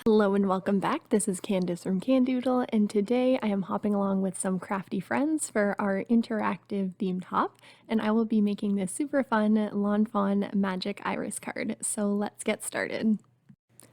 Hello and welcome back. This is Candace from Candoodle, and today I am hopping along with some crafty friends for our interactive themed hop, and I will be making this super fun Lawn Fawn Magic Iris card. So let's get started.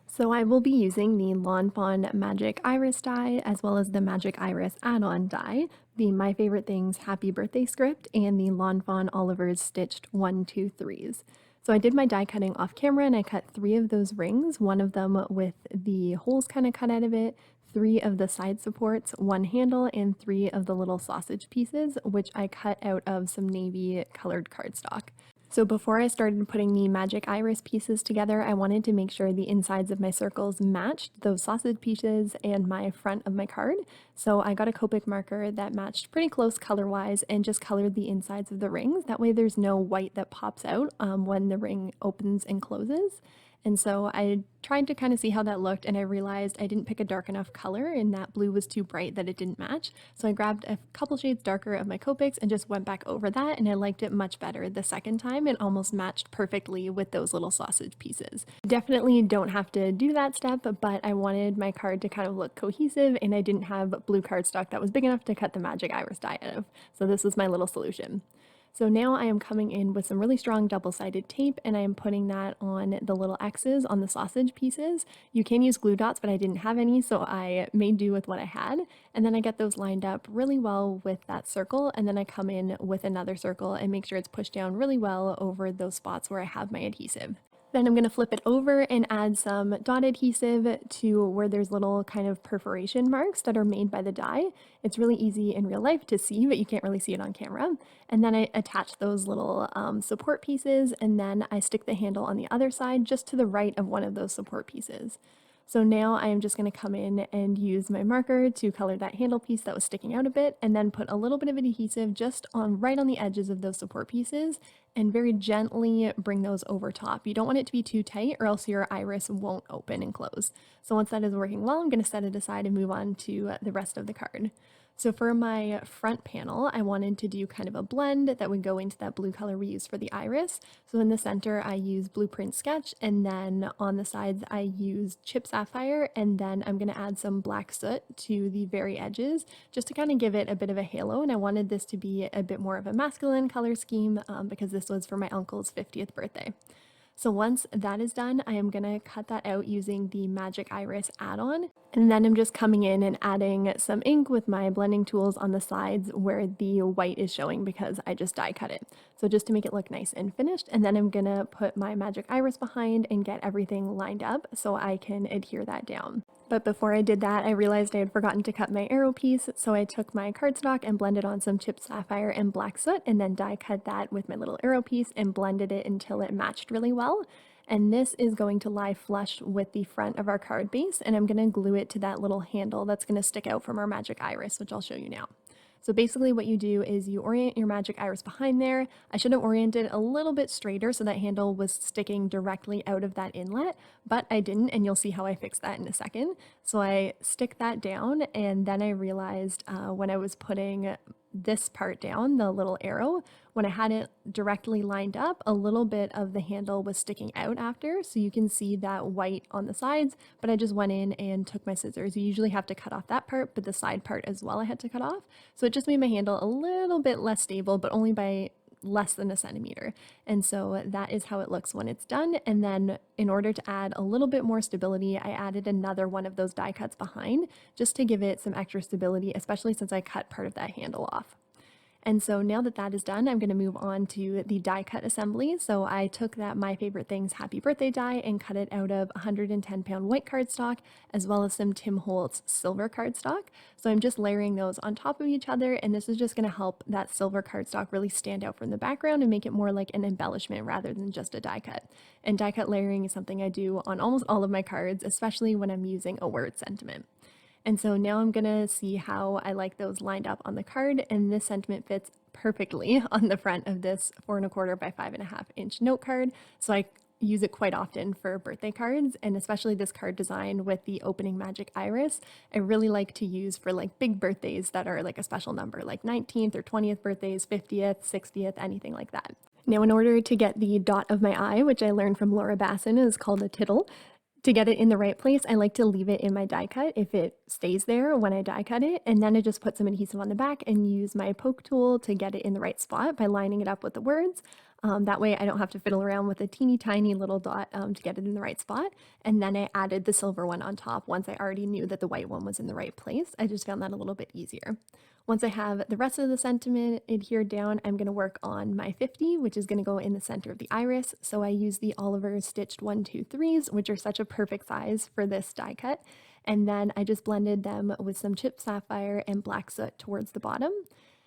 So I will be using the Lawn Fawn Magic Iris die as well as the Magic Iris add-on die, the My Favorite Things Happy Birthday script, and the Lawn Fawn Oliver's Stitched 1, 2, 3s. So I did my die cutting off camera and I cut 3 of those rings, one of them with the holes kind of cut out of it, 3 of the side supports, 1 handle, and 3 of the little sausage pieces, which I cut out of some navy colored cardstock. So before I started putting the magic iris pieces together, I wanted to make sure the insides of my circles matched those sausage pieces and my front of my card. So I got a Copic marker that matched pretty close color-wise and just colored the insides of the rings. That way there's no white that pops out when the ring opens and closes. And so I tried to kind of see how that looked, and I realized I didn't pick a dark enough color and that blue was too bright that it didn't match. So I grabbed a couple shades darker of my Copics and just went back over that, and I liked it much better the second time. It almost matched perfectly with those little sausage pieces. Definitely don't have to do that step, but I wanted my card to kind of look cohesive, and I didn't have blue cardstock that was big enough to cut the magic iris die out of. So this was my little solution. So now I am coming in with some really strong double-sided tape, and I am putting that on the little X's on the sausage pieces. You can use glue dots, but I didn't have any, so I made do with what I had. And then I get those lined up really well with that circle, and then I come in with another circle and make sure it's pushed down really well over those spots where I have my adhesive. Then I'm going to flip it over and add some dot adhesive to where there's little kind of perforation marks that are made by the die. It's really easy in real life to see, but you can't really see it on camera. And then I attach those little support pieces, and then I stick the handle on the other side just to the right of one of those support pieces. So now I am just going to come in and use my marker to color that handle piece that was sticking out a bit, and then put a little bit of adhesive just right on the edges of those support pieces and very gently bring those over top. You don't want it to be too tight or else your iris won't open and close. So once that is working well, I'm going to set it aside and move on to the rest of the card. So for my front panel, I wanted to do kind of a blend that would go into that blue color we used for the iris. So in the center, I use Blueprint Sketch, and then on the sides, I use Chip Sapphire, and then I'm going to add some black soot to the very edges just to kind of give it a bit of a halo. And I wanted this to be a bit more of a masculine color scheme because this was for my uncle's 50th birthday. So once that is done, I am going to cut that out using the Magic Iris add-on. And then I'm just coming in and adding some ink with my blending tools on the sides where the white is showing because I just die cut it. So just to make it look nice and finished. And then I'm going to put my Magic Iris behind and get everything lined up so I can adhere that down. But before I did that, I realized I had forgotten to cut my arrow piece, so I took my cardstock and blended on some chipped sapphire and black soot, and then die cut that with my little arrow piece and blended it until it matched really well. And this is going to lie flush with the front of our card base, and I'm going to glue it to that little handle that's going to stick out from our magic iris, which I'll show you now. So basically what you do is you orient your magic iris behind there. I should have oriented a little bit straighter so that handle was sticking directly out of that inlet, but I didn't, and you'll see how I fix that in a second. So I stick that down, and then I realized when I was putting this part down, the little arrow, when I had it directly lined up, a little bit of the handle was sticking out after, so you can see that white on the sides, but I just went in and took my scissors. You usually have to cut off that part, but the side part as well I had to cut off. So it just made my handle a little bit less stable, but only by less than a centimeter. And so that is how it looks when it's done. And then in order to add a little bit more stability, I added another one of those die cuts behind just to give it some extra stability, especially since I cut part of that handle off. And so now that that is done, I'm going to move on to the die cut assembly. So I took that My Favorite Things Happy Birthday die and cut it out of 110-pound white cardstock, as well as some Tim Holtz silver cardstock. So I'm just layering those on top of each other, and this is just going to help that silver cardstock really stand out from the background and make it more like an embellishment rather than just a die cut. And die cut layering is something I do on almost all of my cards, especially when I'm using a word sentiment. And so now I'm going to see how I like those lined up on the card, and this sentiment fits perfectly on the front of this 4 1/4 by 5.5 inch note card. So I use it quite often for birthday cards, and especially this card design with the opening magic iris, I really like to use for like big birthdays that are like a special number, like 19th or 20th birthdays, 50th, 60th, anything like that. Now, in order to get the dot of my eye, which I learned from Laura Basson is called a tittle, To get it in the right place, I like to leave it in my die cut if it stays there when I die cut it, and then I just put some adhesive on the back and use my poke tool to get it in the right spot by lining it up with the words. That way I don't have to fiddle around with a teeny tiny little dot to get it in the right spot. And then I added the silver one on top once I already knew that the white one was in the right place. I just found that a little bit easier. Once I have the rest of the sentiment adhered down, I'm going to work on my 50, which is going to go in the center of the iris. So I use the Oliver stitched 1, 2, 3s, which are such a perfect size for this die cut. And then I just blended them with some chipped sapphire and black soot towards the bottom.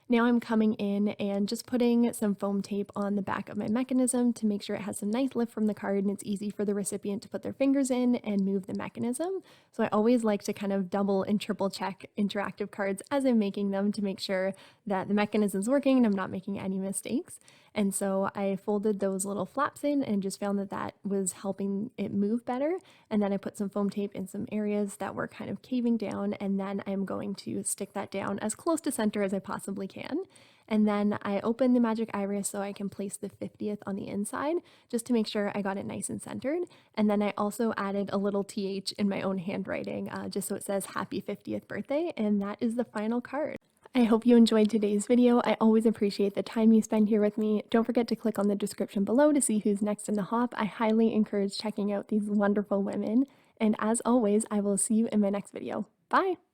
Now I'm coming in and just putting some foam tape on the back of my mechanism to make sure it has some nice lift from the card and it's easy for the recipient to put their fingers in and move the mechanism. So I always like to kind of double and triple check interactive cards as I'm making them to make sure that the mechanism's working and I'm not making any mistakes. And so I folded those little flaps in and just found that that was helping it move better. And then I put some foam tape in some areas that were kind of caving down, and then I'm going to stick that down as close to center as I possibly can. And then I open the magic iris so I can place the 50th on the inside just to make sure I got it nice and centered. And then I also added a little TH in my own handwriting just so it says happy 50th birthday, and that is the final card. I hope you enjoyed today's video. I always appreciate the time you spend here with me. Don't forget to click on the description below to see who's next in the hop. I highly encourage checking out these wonderful women. And as always, I will see you in my next video. Bye!